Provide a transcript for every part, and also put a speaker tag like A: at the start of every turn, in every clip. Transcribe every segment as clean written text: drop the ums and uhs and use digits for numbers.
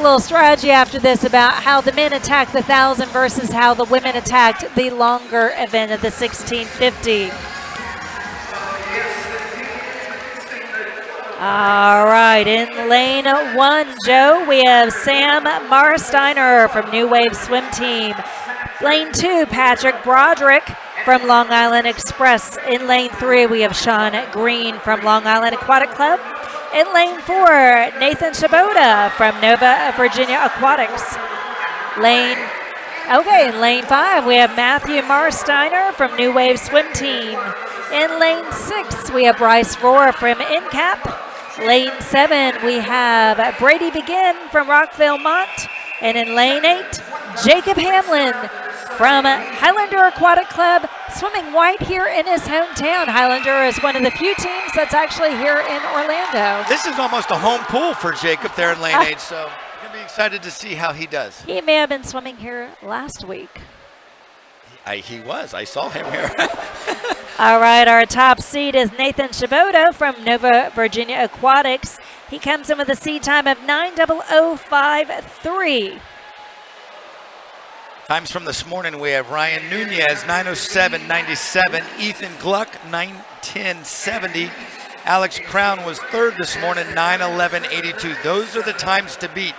A: a little strategy after this about how the men attacked the 1,000 versus how the women attacked the longer event of the 1650. All right, in lane 1, Joe, we have Sam Marsteiner from New Wave Swim Team. Lane 2, Patrick Broderick from Long Island Express. In lane 3, we have Sean Green from Long Island Aquatic Club. In lane 4, Nathan Shabota from Nova Virginia Aquatics. In lane 5, we have Matthew Marsteiner from New Wave Swim Team. In lane 6, we have Bryce Rohr from InCap. Lane 7, we have Brady Begin from Rockville Mont. And in lane 8, Jacob Hamlin from Highlander Aquatic Club, swimming white here in his hometown. Highlander is one of the few teams that's actually here in Orlando.
B: This is almost a home pool for Jacob there in lane 8, so I'm going to be excited to see how he does.
A: He may have been swimming here last week.
B: He was. I saw him here.
A: All right, our top seed is Nathan Shabota from Nova Virginia Aquatics. He comes in with a seed time of 9:0053.
B: Times from this morning, we have Ryan Nunez, 9:07.97. Ethan Gluck, 9:10.70. Alex Crown was third this morning, 9:11.82. Those are the times to beat.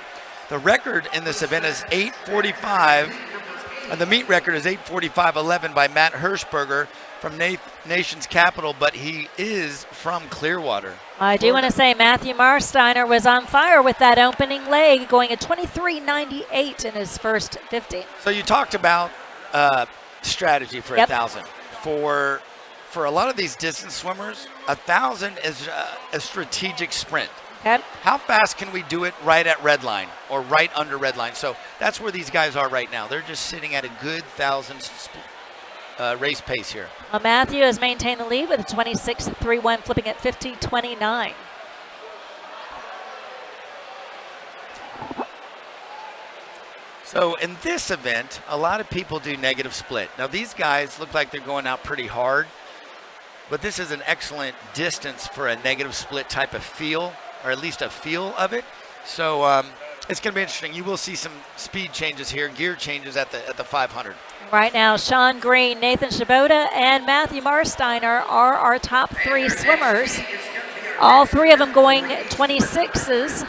B: The record in this event is 8:45. And the meet record is 8:45.11 by Matt Hirschberger from Nation's Capital, but he is from Clearwater.
A: I do want to say Matthew Marsteiner was on fire with that opening leg, going at 23.98 in his first 50.
B: So you talked about strategy for 1,000. For a lot of these distance swimmers, 1,000 is a strategic sprint.
A: Okay.
B: How fast can we do it right at red line or right under red line? So that's where these guys are right now. They're just sitting at a good 1,000 race pace here.
A: Well, Matthew has maintained the lead with a 26.31, flipping at 50.29.
B: So in this event, a lot of people do negative split. Now these guys look like they're going out pretty hard, but this is an excellent distance for a negative split type of feel, or at least a feel of it. So it's going to be interesting. You will see some speed changes here, gear changes at the 500.
A: Right now, Sean Green, Nathan Shabota, and Matthew Marsteiner are our top 3 swimmers. All 3 of them going 26s.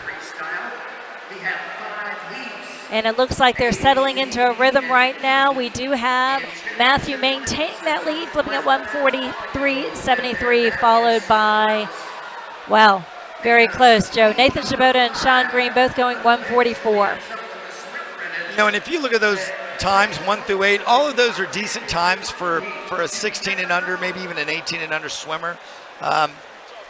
A: And it looks like they're settling into a rhythm right now. We do have Matthew maintaining that lead, flipping at 143.73, followed by, wow, very close, Joe. Nathan Shabota and Sean Green both going 144.
B: And if you look at those times, 1 through 8, all of those are decent times for a 16 and under, maybe even an 18 and under swimmer.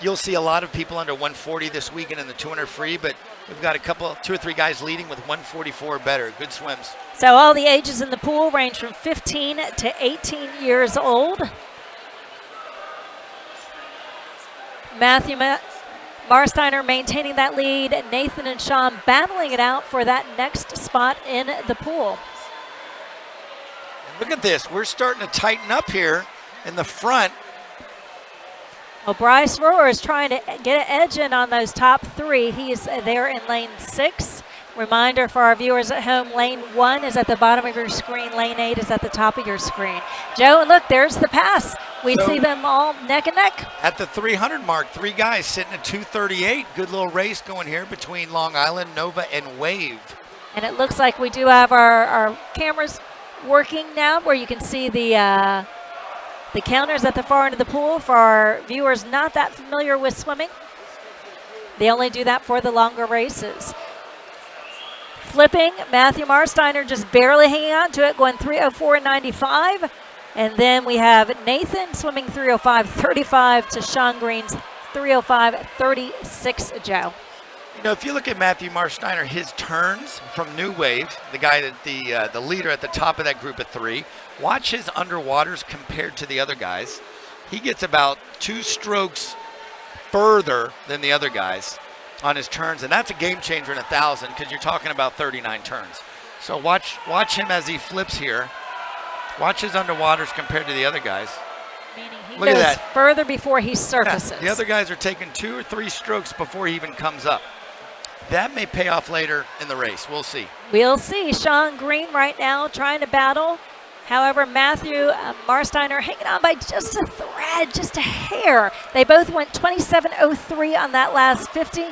B: You'll see a lot of people under 140 this weekend in the 200 free, but we've got 2 or 3 guys leading with 144 or better. Good swims.
A: So all the ages in the pool range from 15 to 18 years old. Matthew Marsteiner maintaining that lead. Nathan and Sean battling it out for that next spot in the pool.
B: Look at this. We're starting to tighten up here in the front.
A: Well, Bryce Rohr is trying to get an edge in on those top 3. He's there in lane 6. Reminder for our viewers at home, lane 1 is at the bottom of your screen. Lane 8 is at the top of your screen. Joe, and look, there's the pass. We see them all neck and neck.
B: At the 300 mark, 3 guys sitting at 238. Good little race going here between Long Island, Nova, and Wave.
A: And it looks like we do have our cameras working now, where you can see the counters at the far end of the pool. For our viewers not that familiar with swimming, they only do that for the longer races. Flipping, Matthew Marsteiner just barely hanging on to it, going 3:04.95. And then we have Nathan swimming 3:05.35 to Sean Green's 3:05.36, Joe.
B: If you look at Matthew Marsteiner, his turns from New Wave, the guy that the leader at the top of that group of 3, watch his underwaters compared to the other guys. He gets about 2 strokes further than the other guys on his turns, and that's a game changer in 1,000 because you're talking about 39 turns. So watch him as he flips here. Watch his underwaters compared to the other guys.
A: Meaning he
B: Look at
A: goes
B: that.
A: further before he surfaces.
B: Yeah, the other guys are taking 2 or 3 strokes before he even comes up. that may pay off later in the race. We'll see.
A: We'll see. Sean Green right now trying to battle. However, Matthew Marsteiner hanging on by just a thread, just a hair. They both went 27:03 on that last 50.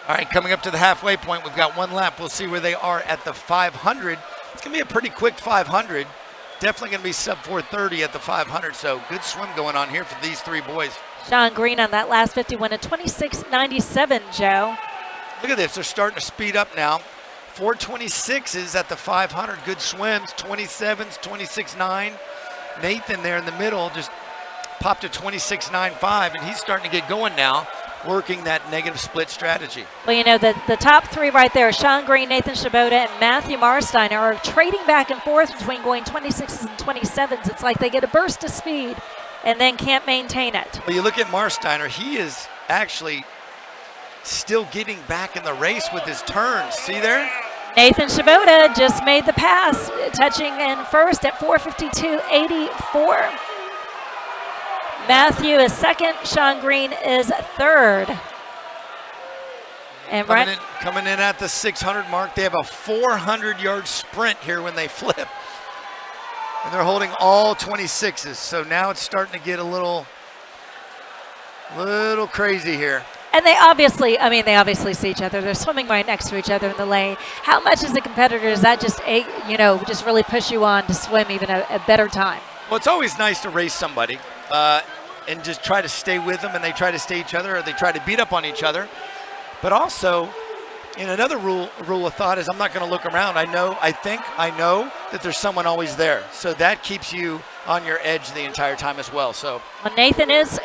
B: All right, coming up to the halfway point, we've got one lap. We'll see where they are at the 500. It's going to be a pretty quick 500. Definitely going to be sub 4:30 at the 500, so good swim going on here for these three boys.
A: Sean Green on that last 50 went at 26:97, Joe.
B: Look at this. They're starting to speed up now. 4:26s at the 500. Good swims. 27s, 26.9. Nathan there in the middle just popped a 26.95, and he's starting to get going now, working that negative split strategy.
A: Well, you know, the top three right there, Sean Green, Nathan Shiboda, and Matthew Marsteiner, are trading back and forth between going 26s and 27s. It's like they get a burst of speed and then can't maintain it.
B: Well, you look at Marsteiner, he is actually still getting back in the race with his turns. See there?
A: Nathan Shiboda just made the pass, touching in first at 4:52.84. Matthew is second. Sean Green is third. And
B: coming in at the 600 mark. They have a 400-yard sprint here when they flip. And they're holding all 26s. So now it's starting to get a little crazy here.
A: And they obviously see each other. They're swimming right next to each other in the lane. How much as a competitor does that just really push you on to swim even a better time?
B: Well, it's always nice to race somebody and just try to stay with them, and they try to stay each other, or they try to beat up on each other. But also, in another rule of thought is I'm not going to look around. I know that there's someone always there. So that keeps you on your edge the entire time as well. So
A: Nathan is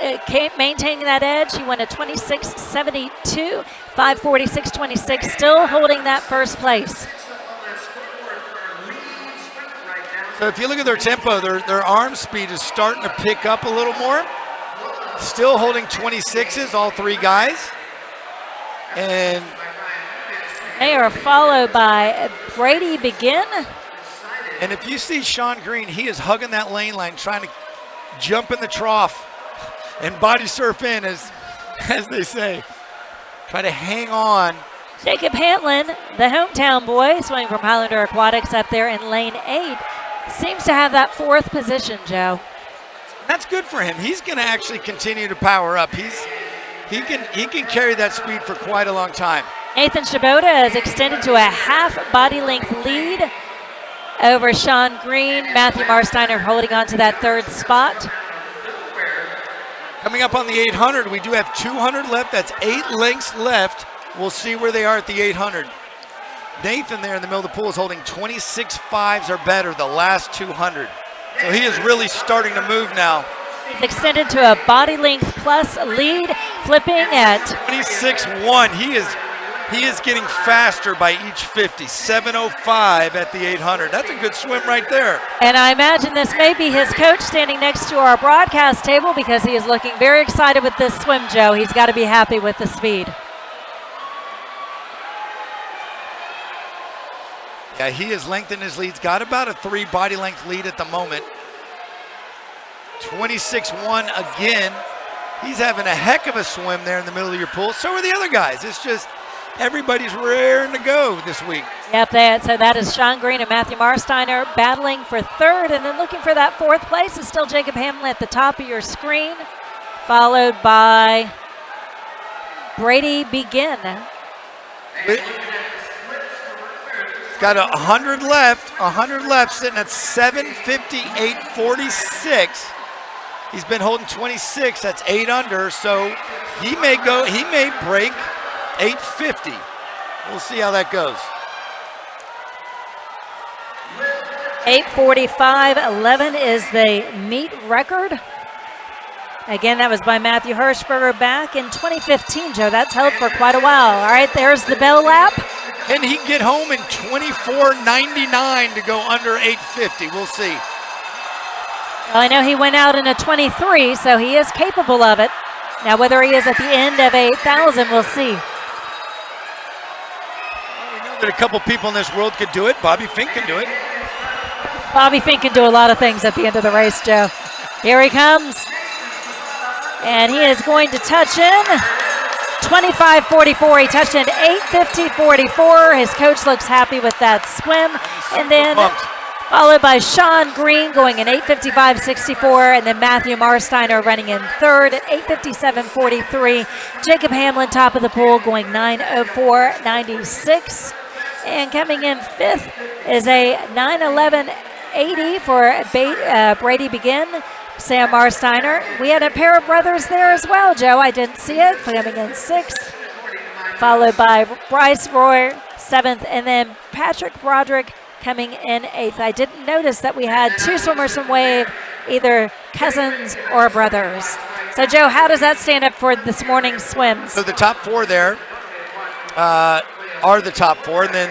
A: maintaining that edge. He went at 26.72, 5:46.26, still holding that first place.
B: So if you look at their tempo, their arm speed is starting to pick up a little more. Still holding 26s, all three guys. And
A: they are followed by Brady Begin.
B: And if you see Sean Green, he is hugging that lane line, trying to jump in the trough and body surf in, as they say. Try to hang on.
A: Jacob Hantlin, the hometown boy, swimming from Highlander Aquatics up there in lane 8, seems to have that fourth position, Joe.
B: That's good for him. He's going to actually continue to power up. He can carry that speed for quite a long time.
A: Nathan Shiboda has extended to a half body length lead over Sean Green. Matthew Marsteiner holding on to that third spot.
B: Coming up on the 800, we do have 200 left. That's 8 lengths left. We'll see where they are at the 800. Nathan there in the middle of the pool is holding 26.5s or better the last 200. So he is really starting to move now.
A: He's extended to a body length plus lead, flipping at
B: 26.1. He is getting faster by each 50. 7:05 at the 800. That's a good swim right there.
A: And I imagine this may be his coach standing next to our broadcast table, because he is looking very excited with this swim, Joe. He's got to be happy with the speed.
B: Yeah, he has lengthened his leads. Got about a 3 body length lead at the moment. 26.1 again. He's having a heck of a swim there in the middle of your pool. So are the other guys. It's just everybody's raring to go this week.
A: Yep, so that is Sean Green and Matthew Marsteiner battling for third, and then looking for that fourth place is still Jacob Hamlin at the top of your screen, followed by Brady Begin.
B: Got 100 left, sitting at 7:58.46. He's been holding 26, that's 8 under, so he may break 8:50. We'll see how that goes.
A: 8:45.11 is the meet record. Again, that was by Matthew Hirschberger back in 2015, Joe. That's held for quite a while. All right, there's the bell lap.
B: Can he get home in 24.99 to go under 8:50? We'll see.
A: Well, I know he went out in a 23, so he is capable of it. Now, whether he is at the end of 8,000, we'll see.
B: We know that a couple people in this world could do it. Bobby Fink can do it.
A: Bobby Fink can do a lot of things at the end of the race, Joe. Here he comes. And he is going to touch in 25:44. He touched in 8:50:44. His coach looks happy with that swim. And then followed by Sean Green going in 8:55:64, and then Matthew Marsteiner running in third at 8:57:43. Jacob Hamlin top of the pool going 9:04:96. And coming in fifth is a 9:11:80 for Brady Begin. Sam Marsteiner. We had a pair of brothers there as well, Joe. I didn't see it. Coming in sixth, followed by Bryce Roy, seventh, and then Patrick Broderick coming in eighth. I didn't notice that we had two swimmers from Wave, either cousins or brothers. So, Joe, how does that stand up for this morning's swims?
B: So the top four there are the top four, and then